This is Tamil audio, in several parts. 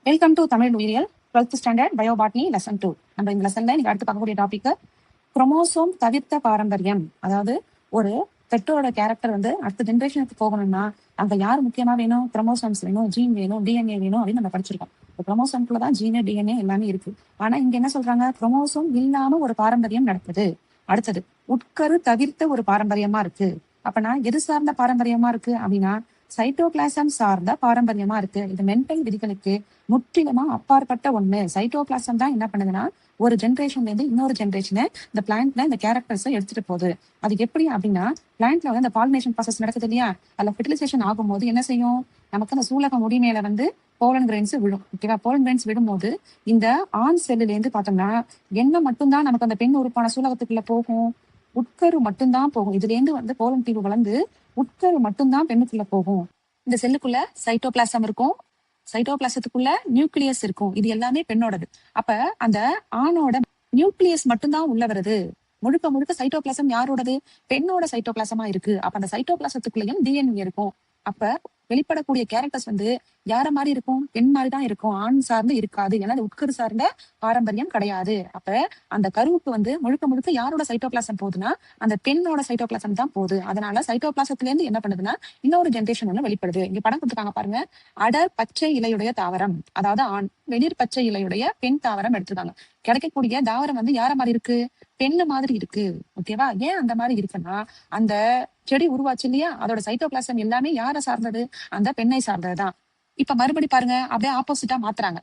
வெல்கம் டு தமிழ் உயிரியல் 12th ஸ்டாண்டர்ட் பயோபாட்னி லெசன் 2. நம்ம இந்த லெசன்ல நீங்க அடுத்து பார்க்கக்கூடிய டாபிக் குரோமோசோம் தவிர்த்த பாரம்பரியம். அதாவது ஒரு பெற்றோட கேரக்டர் வந்து அடுத்த ஜென்ரேஷனுக்கு போகணும்னா அங்க யார் முக்கியமா வேணும்? குரோமோசோம்ஸ் வேணும், ஜீன் வேணும், டிஎன்ஏ வேணும் அப்படின்னு நம்ம படிச்சிருக்கோம். குரோமோசோம்குள்ளதான் ஜீன், டிஎன்ஏ எல்லாமே இருக்கு. ஆனா இங்க என்ன சொல்றாங்க? குரோமோசோம் இல்லாம ஒரு பாரம்பரியம் நடக்குது. அடுத்தது உட்கரு தவிர்த்த ஒரு பாரம்பரியமா இருக்கு. அப்பனா எது சார்ந்த பாரம்பரியமா இருக்கு அப்படின்னா சைட்டோபிளாசம் சார்ந்த பாரம்பரியமா இருக்கு. இது மென்டல் விதிகளுக்கு முற்றிலுமா அப்பாற்பட்ட ஒண்ணு. சைட்டோபிளாசம் தான் என்ன பண்ணுதுன்னா ஒரு ஜென்ரேஷன்ல இருந்து இன்னொரு ஜென்ரேஷனை இந்த பிளான்ட்ல இந்த கேரக்டர்ஸை எடுத்துட்டு போகுது. அது எப்படி அப்படின்னா பிளான்ட்ல வந்து அந்த பாலினேஷன் ப்ராசஸ் நடக்குது இல்லையா? அதுல ஃபெர்டிலைசேஷன் ஆகும்போது என்ன செய்யும்? நமக்கு அந்த சூலக முடி மேல வந்து போலன் கிரெயின்ஸ் விழும். ஓகேவா? போலன் கிரெயின்ஸ் விடும்போது இந்த ஆண் செல்லுல இருந்து பார்த்தோம்னா என்ன மட்டும்தான் நமக்கு அந்த பெண் உறுப்பான சூலகத்துக்குள்ள போகும்? உட்கரு மட்டும்தான் போகும். இதுல இருந்து வந்து போலன் தீவு வளர்ந்து உட்கரு மட்டும்தான் பெண்ணுக்குள்ள போகும். இந்த செல்லுக்குள்ள சைட்டோபிளாசம் இருக்கும், சைட்டோபிளாசத்துக்குள்ள நியூக்ளியஸ் இருக்கும். இது எல்லாமே பெண்ணோடது. அப்ப அந்த ஆணோட நியூக்ளியஸ் மட்டும்தான் உள்ள வருது. முழுக்க முழுக்க சைட்டோபிளாசம் யாரோடது? பெண்ணோட சைட்டோபிளாசமா இருக்கு. அப்ப அந்த சைட்டோபிளாசத்துக்குள்ளேயும் டிஎன்ஏ இருக்கும். அப்ப வெளிப்படக்கூடிய கேரக்டர்ஸ் வந்து யார மாதிரி இருக்கும்? பெண் மாதிரி தான் இருக்கும், ஆண் சார்ந்து இருக்காது. ஏன்னா அது உட்கரு சார்ந்த பாரம்பரியம் கிடையாது. அப்ப அந்த கருவுக்கு வந்து முழுக்க முழுக்க யாரோட சைட்டோபிளாசம் போகுதுன்னா அந்த பெண்ணோட சைட்டோபிளாசம் தான் போகுது. அதனால சைட்டோபிளாசத்துல இருந்து என்ன பண்ணுதுன்னா இன்னொரு ஜென்ரேஷன் ஒண்ணு வெளிப்படுது. இங்க படம் கொடுத்துருக்காங்க பாருங்க. அடர் பச்சை இலையுடைய தாவரம், அதாவது ஆண், வெளிர் பச்சை இலையுடைய பெண் தாவரம் எடுத்திருக்காங்க. கிடைக்கக்கூடிய தாவரம் வந்து யார மாதிரி இருக்கு? பெண்ணு மாதிரி இருக்கு. ஓகேவா? ஏன் அந்த மாதிரி இருக்குன்னா அந்த செடி உருவாச்சு இல்லையா? அதோட சைட்டோபிளாசம் எல்லாமே யார சார்ந்தது? அந்த பெண்ணை சார்ந்ததுதான். இப்ப மறுபடி பாருங்க, அப்படியே ஆப்போசிட்டா மாத்துறாங்க.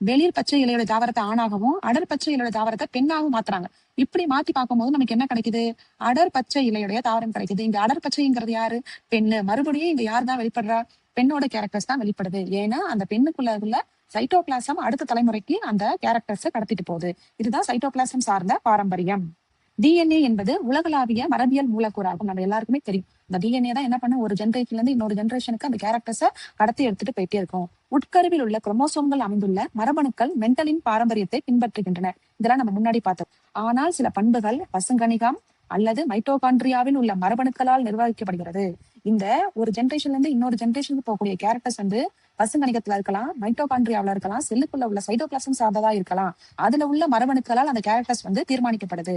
வெளிர் பச்சை இலையோட தாவரத்தை ஆணாகவும் அடர் பச்சை இலையோட தாவரத்தை பெண்ணாகவும் மாத்துறாங்க. இப்படி மாத்தி பார்க்கும்போது நமக்கு என்ன கிடைக்குது? அடர் பச்சை இலையுடைய தாவரம் கிடைக்குது. இங்க அடர் பச்சைங்கிறது யாரு? பெண்ணு. மறுபடியும் இங்க யார் தான் வெளிப்படுறா? பெண்ணோட கேரக்டர்ஸ் தான் வெளிப்படுது. ஏன்னா அந்த பெண்ணுக்குள்ள உள்ள சைட்டோபிளாசம் அடுத்த தலைமுறைக்கு அந்த கேரக்டர்ஸை கடத்திட்டு போகுது. இதுதான் சைட்டோபிளாசம் சார்ந்த பாரம்பரியம். டிஎன்ஏ என்பது உலகளாவிய மரபியல் மூலக்கூறாகும். நம்ம எல்லாருக்குமே தெரியும். இந்த டிஎன்ஏ தான் என்ன பண்ண ஒரு ஜென்ரேஷன்ல இருந்து இன்னொரு ஜென்ரேஷனுக்கு அந்த கேரக்டர்ஸை கடத்தி எடுத்துட்டு போயிட்டே இருக்கும். உட்கருவில் உள்ள குரோமோசோம்கள் அமைந்துள்ள மரபணுக்கள் மென்டலின் பாரம்பரியத்தை பின்பற்றுகின்றன. இதெல்லாம் நம்ம முன்னாடி பார்த்தோம். ஆனால் சில பண்புகள் பசுங்கணிகம் அல்லது மைட்டோகாண்ட்ரியாவில் உள்ள மரபணுக்களால் நிர்வகிக்கப்படுகிறது. இந்த ஒரு ஜென்ரேஷன்ல இருந்து இன்னொரு ஜென்ரேஷனுக்கு போகக்கூடிய கேரக்டர்ஸ் வந்து பசுங்கணிகத்துல இருக்கலாம், மைட்டோகாண்ட்ரியாவில இருக்கலாம், செல்லுக்குள்ள உள்ள சைட்டோபிளாசம் சார்ந்ததா இருக்கலாம். அதுல உள்ள மரபணுக்களால் அந்த கேரக்டர்ஸ் வந்து தீர்மானிக்கப்படுது.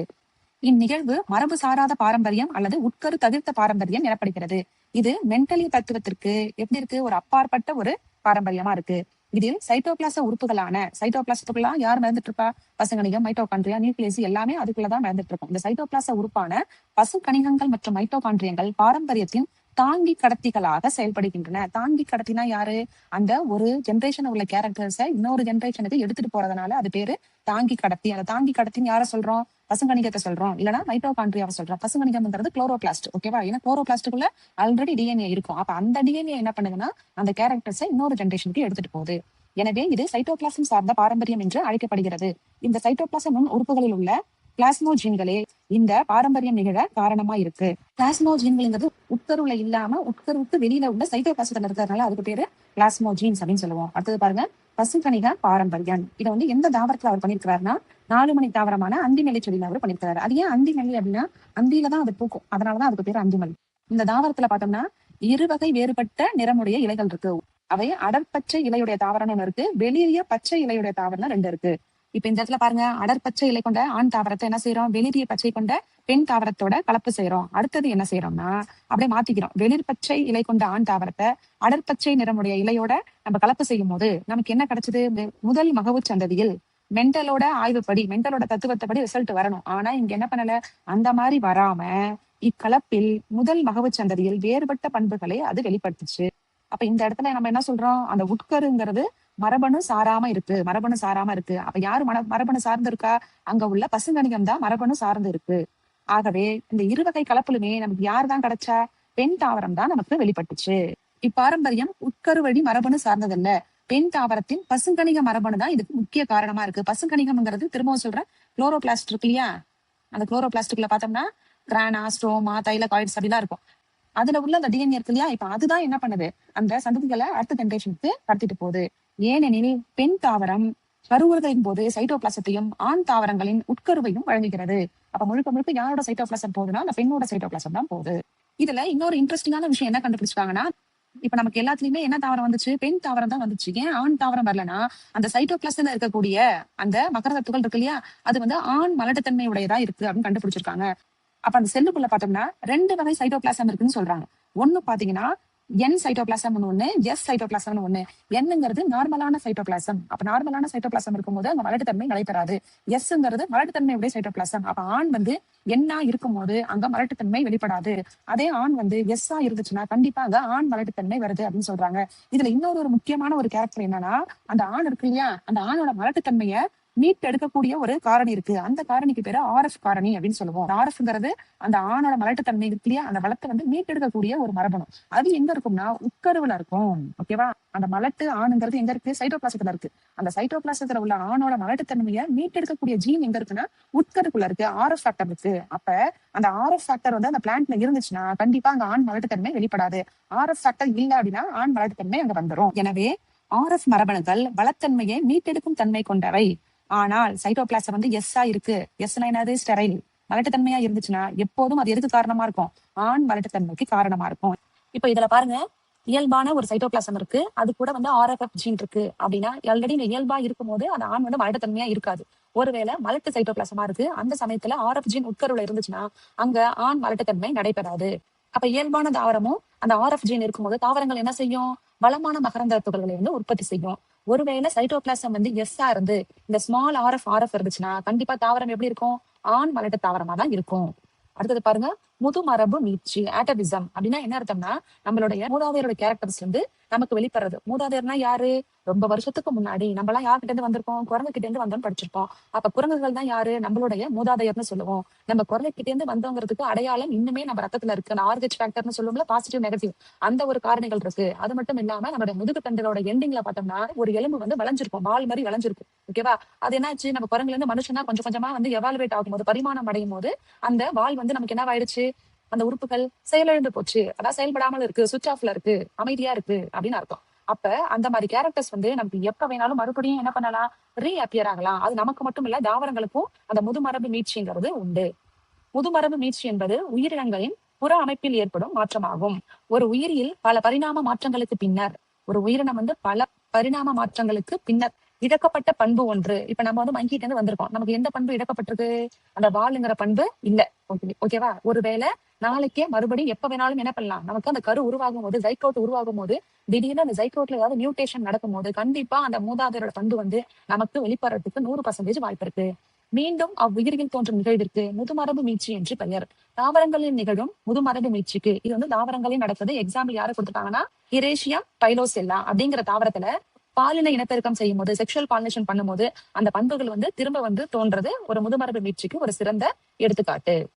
இந்நிகழ்வு மரபு சாராத பாரம்பரியம் அல்லது உட்கரு தவிர்த்த பாரம்பரியம் எனப்படுகிறது. இது மென்டலி தத்துவத்திற்கு எப்படி இருக்கு? ஒரு அப்பாற்பட்ட ஒரு பாரம்பரியமா இருக்கு. இதில் சைட்டோபிளாச உறுப்புகளான சைட்டோபிளாசத்துக்குள்ள யார் மறந்துட்டு இருப்பா? பசுங்கணிகம், மைட்டோகாண்ட்ரியா, நியூக்ளியஸ் எல்லாமே அதுக்குள்ளதான் மறந்துட்டு இருக்கும். இந்த சைட்டோபிளாச உறுப்பான பசு கணிகங்கள் மற்றும் மைட்டோகாண்ட்ரியங்கள் பாரம்பரியத்தின் தாங்கி கடத்திகளாக செயல்படுகின்றன. தாங்கி கடத்தினா யாரு? அந்த ஒரு ஜென்ரேஷன் உள்ள கேரக்டர்ஸை இன்னொரு ஜென்ரேஷனுக்கு எடுத்துட்டு போறதுனால அது பேரு தாங்கி கடத்தி. அந்த தாங்கி கடத்தின்னு யார சொல்றோம்? பசுங்கணிகத்தை சொல்றோம், இல்லைன்னா மைட்டோகாண்ட்ரியாவை சொல்றோம். பசுங்கணிகம்ங்கிறது குளோரோபிளாஸ்ட். ஓகேவா? ஏன்னா குளோரோபிளாஸ்டுக்குள்ள ஆல்ரெடி டிஎன்ஏ இருக்கும். அப்ப அந்த டிஎன்ஏ என்ன பண்ணுதுன்னா அந்த கேரக்டர்ஸை இன்னொரு ஜென்ரேஷனுக்கு எடுத்துட்டு போகுது. எனவே இது சைட்டோபிளாசம் சார்ந்த பாரம்பரியம் என்று அழைக்கப்படுகிறது. இந்த சைட்டோபிளாசம் நுண் உறுப்புகளில் உள்ள பிளாஸ்மோஜீன்களே இந்த பாரம்பரியம் நிகழ காரணமா இருக்கு. பிளாஸ்மோஜீன்கள்ங்கிறது உட்கருவுல இல்லாம உட்கருவுக்கு வெளியில உள்ள சைட்டோபிளாசத்துல இருக்கிறதுனால அதுக்கு பேரு பிளாஸ்மோஜீன்ஸ் அப்படின்னு சொல்லுவோம். அடுத்தது பாருங்க, பசுங்கணிக பாரம்பரியம். இதை வந்து எந்த தாவரத்துல அவர் பண்ணிருக்கிறாருன்னா 4 மணி தாவரமான அந்திமல்லி செடியில அவர் பண்ணிருக்காரு. அது ஏன் அந்திமல்லி அப்படின்னா அந்தியில தான் அது பூக்கும், அதனாலதான் அதுக்கு பேரு அந்திமல்லி. இந்த தாவரத்துல பார்த்தோம்னா 2 வகை வேறுபட்ட நிறமுடைய இலைகள் இருக்கு. அவை அடற்பச்சை இலையுடைய தாவரம்னு ஒண்ணு இருக்கு, வெளிரிய பச்சை இலையுடைய தாவரம் 2 இருக்கு. இப்ப இந்த இடத்துல பாருங்க, அடற்பச்சை இலை கொண்ட ஆண் தாவரத்தை என்ன செய்யறோம்? வெளிரிய பச்சை கொண்ட பெண் தாவரத்தோட கலப்பு செய்யறோம். அடுத்தது என்ன செய்யறோம்னா அப்படியே மாத்திக்கிறோம். வெளிர் பச்சை இலை கொண்ட ஆண் தாவரத்தை அடற்பச்சை நிறமுடைய இலையோட நம்ம கலப்பு செய்யும் போது நமக்கு என்ன கிடைச்சது? முதல் மகவு சந்ததியில் மென்டலோட ஆய்வுப்படி, மென்டலோட தத்துவத்தைப்படி ரிசல்ட் வரணும். ஆனா இங்க என்ன பண்ணல? அந்த மாதிரி வராம இக்கலப்பில் முதல் மகவு சந்ததியில் வேறுபட்ட பண்புகளை அது வெளிப்படுத்துச்சு. அப்ப இந்த இடத்துல நம்ம என்ன சொல்றோம்? அந்த உட்கருங்கிறது மரபணு சாராம இருக்கு, மரபணு சாராம இருக்கு. அப்ப யாரு மரபணு சார்ந்து இருக்கா? அங்க உள்ள பசுங்கணிகம் தான் மரபணு சார்ந்து இருக்கு. ஆகவே இந்த 2 வகை கலப்புலுமே நமக்கு யார் தான் கிடைச்சா? பெண் தாவரம் தான் நமக்கு வெளிப்பட்டுச்சு. இப்பாரம்பரியம் உட்கரு வழி மரபணு சார்ந்ததல்ல, பெண் தாவரத்தின் பசுங்கணிக மரபணு தான் இதுக்கு முக்கிய காரணமா இருக்கு. பசுங்கணிகம்ங்கிறது திரும்பவும் சொல்றேன், குளோரோபிளாஸ்ட் இருக்கு இல்லையா? அந்த குளோரோபிளாஸ்டுக்குள்ள பார்த்தோம்னா கிரானா, ஸ்ட்ரோமா, தைலகாய்ட்ஸ் அப்படிலாம் இருக்கும். அதுல உள்ள அந்த டிஎன்ஏ இருக்கு இல்லையா? இப்ப அதுதான் என்ன பண்ணுது? அந்த சந்ததிகளை அடுத்த ஜென்ரேஷனுக்கு கடத்திட்டு போகுது. ஏனெனில் பெண் தாவரம் கருவுறுதலின் போது சைட்டோபிளாசத்தையும் ஆண் தாவரங்களின் உட்கருவையும் வழங்குகிறது. அப்ப முழுக்க முழுக்க யாரோட சைட்டோபிளாசம் போகுதுன்னா அந்த பெண்ணோட சைட்டோபிளாசம் தான் போகுது. இதுல இன்னொரு இன்ட்ரெஸ்டிங்கான விஷயம் என்ன கண்டுபிடிச்சிருக்காங்கன்னா இப்ப நமக்கு எல்லாத்துலயுமே என்ன தாவரம் வந்துச்சு? பெண் தாவரம் தான் வந்துச்சு. ஏன் ஆண் தாவரம் வரலன்னா, அந்த சைட்டோபிளாசம்ல இருக்கக்கூடிய அந்த மகர துகள் இருக்கு இல்லையா? அது வந்து ஆண் மலட்டுத்தன்மை உடையதா இருக்கு அப்படின்னு கண்டுபிடிச்சிருக்காங்க. அப்ப அந்த செல்லுக்குள்ள பார்த்தோம்னா 2 வகை சைட்டோபிளாசம் இருக்குன்னு சொல்றாங்க. ஒண்ணு பாத்தீங்கன்னா என் சைட்டோபிளாசம் ஒண்ணு, எஸ் சைட்டோபிளாசம்னு ஒண்ணு. என்னங்கிறது நார்மலான சைட்டோபிளாசம். அப்ப நார்மலான சைட்டோபிளாசம் இருக்கும்போது அங்க மலட்டுத்தன்மை நடைபெறாது. எஸ்ங்கிறது மலட்டுத்தன்மை உடைய சைட்டோபிளாசம். அப்ப ஆண் வந்து எண்ணா இருக்கும்போது அங்க மலட்டுத்தன்மை வெளிப்படாது. அதே ஆண் வந்து எஸ்ஸா இருந்துச்சுன்னா கண்டிப்பா அங்க ஆண் மலட்டுத்தன்மை வருது அப்படின்னு சொல்றாங்க. இதுல இன்னொரு ஒரு முக்கியமான ஒரு கேரக்டர் என்னன்னா, அந்த ஆண் இருக்கு இல்லையா? அந்த ஆணோட மலட்டுத்தன்மைய மீட்டெடுக்கக்கூடிய ஒரு காரணி இருக்கு. அந்த காரணிக்கு பேரு ஆர்எஃப் காரணி அப்படின்னு சொல்லுவோம். ஆர்எஃப்ங்கிறது அந்த ஆணோட மலட்டுத்தன்மை இருக்கு இல்லையா? அந்த வளத்தை வந்து மீட்டெடுக்கக்கூடிய ஒரு மரபணு. அது எங்க இருக்கும்னா உட்கருவுல இருக்கும். ஓகேவா? அந்த மலட்டு ஆணுங்கிறது எங்க இருக்கு? சைட்டோபிளாசத்துல இருக்கு. அந்த சைட்டோபிளாசத்துல உள்ள ஆணோட மலட்டுத்தன்மையை மீட்டெடுக்கக்கூடிய ஜீன் எங்க இருக்குன்னா உட்கருக்குள்ள இருக்கு. ஆர்எஃப் ஃபேக்டர் இருக்கு. அப்ப அந்த ஆர்எஃப் ஃபேக்டர் வந்து அந்த பிளான்ட்ல இருந்துச்சுன்னா கண்டிப்பா அங்க ஆண் மலட்டுத்தன்மை வெளிப்படாது. ஆர்எஃப் ஃபேக்டர் இல்ல அப்படின்னா ஆண் மலட்டுத்தன்மை அங்க வந்துரும். எனவே ஆர்எஃப் மரபணுக்கள் வளத்தன்மையை மீட்டெடுக்கும் தன்மை கொண்டவை. ஆனால் சைட்டோபிளாசம் வந்து எஸ்ஸா இருக்கு. எஸ்னா என்னது? ஸ்டெரைல். மலட்டுத்தன்மையா இருந்துச்சுன்னா எப்போதும் அது எதுக்கு காரணமா இருக்கும்? ஆண் மலட்டுத்தன்மைக்கு காரணமா இருக்கும். இப்ப இதுல பாருங்க, இயல்பான ஒரு சைட்டோபிளாசம் இருக்கு. அது கூட வந்து ஆர்எஃப்எஃப் ஜீன் இருக்கு அப்படின்னா ஆல்ரெடி இந்த இயல்பா இருக்கும்போது அந்த ஆண் வந்து மலட்டுத்தன்மையா இருக்காது. ஒருவேளை மலட்டு சைட்டோபிளாசமா இருக்கு, அந்த சமயத்துல ஆர்எஃப் ஜீன் உட்கருவுல இருந்துச்சுன்னா அங்க ஆண் மலட்டுத்தன்மை நடைபெறாது. அப்ப இயல்பான தாவரமும் அந்த ஆர்எஃப் ஜீன் இருக்கும்போது தாவரங்கள் என்ன செய்யும்? வளமான மகரந்த துகள்களை வந்து உற்பத்தி செய்யும். ஒருவேளை சைட்டோபிளாசம் வந்து எஸ்ஸா இருந்து இந்த ஸ்மால் ஆர்எஃப் இருந்துச்சுன்னா கண்டிப்பா தாவரம் எப்படி இருக்கும்? ஆண் மலட்டு தாவரமா தான் இருக்கும். அடுத்தது பாருங்க, முதுமரபு மீட்சி ஆட்டவிசம் அப்படின்னா என்ன அர்த்தம்னா, நம்மளுடைய மூதாதையரோட கேரக்டர்ஸ் வந்து நமக்கு வெளிப்படுறது. மூதாதையர்னா யாரு? ரொம்ப வருஷத்துக்கு முன்னாடி நம்ம எல்லாம் யார்கிட்ட இருந்து வந்திருக்கோம்? குரங்கு கிட்ட இருந்து வந்தோம்னு படிச்சிருப்போம். அப்ப குரங்குகள் தான் யாரு? நம்மளுடைய மூதாதையர்னு சொல்லுவோம். நம்ம குரங்கு கிட்ட இருந்து வந்தோங்கிறதுக்கு அடையாளம் இன்னுமே நம்ம ரத்தத்துல இருக்கு. ஆர்ஹெச் ஃபேக்டர்னு சொல்லுவோம்ல, பாசிட்டிவ் நெகட்டிவ். அந்த ஒரு காரணிகள் இருக்கு. அது மட்டும் இல்லாம நம்மளுடைய முதுகு தண்டலோட எண்டிங்ல பார்த்தோம்னா ஒரு எலும்பு வந்து வளைஞ்சிருக்கும், வால் மாதிரி வளைஞ்சிருக்கும். ஓகேவா? அது என்னாச்சு? நம்ம குரங்குல இருந்து மனுஷனா கொஞ்சம் கொஞ்சமா வந்து எவாலுவேட் ஆகும்போது, பரிமாணம் அடையும் போது அந்த வால் வந்து நமக்கு என்ன ஆயிடுச்சு? அந்த உறுப்புகள் செயலிழந்து போச்சு. அதாவது செயல்படாமல் இருக்கு, சுவிட்ச் ஆஃப்ல இருக்கு, அமைதியா இருக்கு அப்படின்னு அர்த்தம். அப்ப அந்த மாதிரி கேரக்டர்ஸ் வந்து நமக்கு எப்ப வேணாலும் மறுபடியும் என்ன பண்ணலாம்? ரீஅப்பியர் ஆகலாம். அது நமக்கு மட்டும் இல்ல, தாவரங்களுக்கும் அந்த முதுமரபு மீட்சிங்கிறது உண்டு. முதுமரபு மீட்சி என்பது உயிரினங்களின் புற அமைப்பில் ஏற்படும் மாற்றமாகும். ஒரு உயிரியில் பல பரிணாம மாற்றங்களுக்கு பின்னர், ஒரு உயிரினம் வந்து பல பரிணாம மாற்றங்களுக்கு பின்னர் இழக்கப்பட்ட பண்பு ஒன்று. இப்ப நம்ம வந்து மங்கிட்ட இருந்து வந்திருக்கோம். நமக்கு எந்த பண்பு இழக்கப்பட்டிருக்கு? அந்த வாளுங்கிற பண்பு இல்ல. ஓகேவா? ஒருவேளை நாளைக்கே மறுபடியும் எப்ப வேணாலும் என்ன பண்ணலாம்? நமக்கு அந்த கரு உருவாகும் போது, ஜைகோட் உருவாகும் போது, திடீர்னு அந்த ஜைகோட்ல ஏதாவது மியூட்டேஷன் நடக்கும் போது கண்டிப்பா அந்த மூதாதையரோட பண்பு வந்து நமக்கு வெளிப்படுறதுக்கு 100% வாய்ப்பு இருக்கு. மீண்டும் அவ்வுயிரில் தோன்றும் நிகழ்விற்கு முதுமரபு மீட்சி என்று பெயர். தாவரங்களில் நிகழும் முதுமரபு மீட்சிக்கு இது வந்து தாவரங்களில் நடக்குது. எக்ஸாம்பிள் யாரு கொடுத்துட்டாங்கன்னா இரேஷியா பைலோசெல்லா அப்படிங்கிற தாவரத்துல பாலின இனப்பெருக்கம் செய்யும் போது, செக்ஷுவல் பாலினேஷன் பண்ணும்போது அந்த பண்புகள் வந்து திரும்ப வந்து தோன்றது ஒரு முதுமரபு மீட்சிக்கு ஒரு சிறந்த எடுத்துக்காட்டு.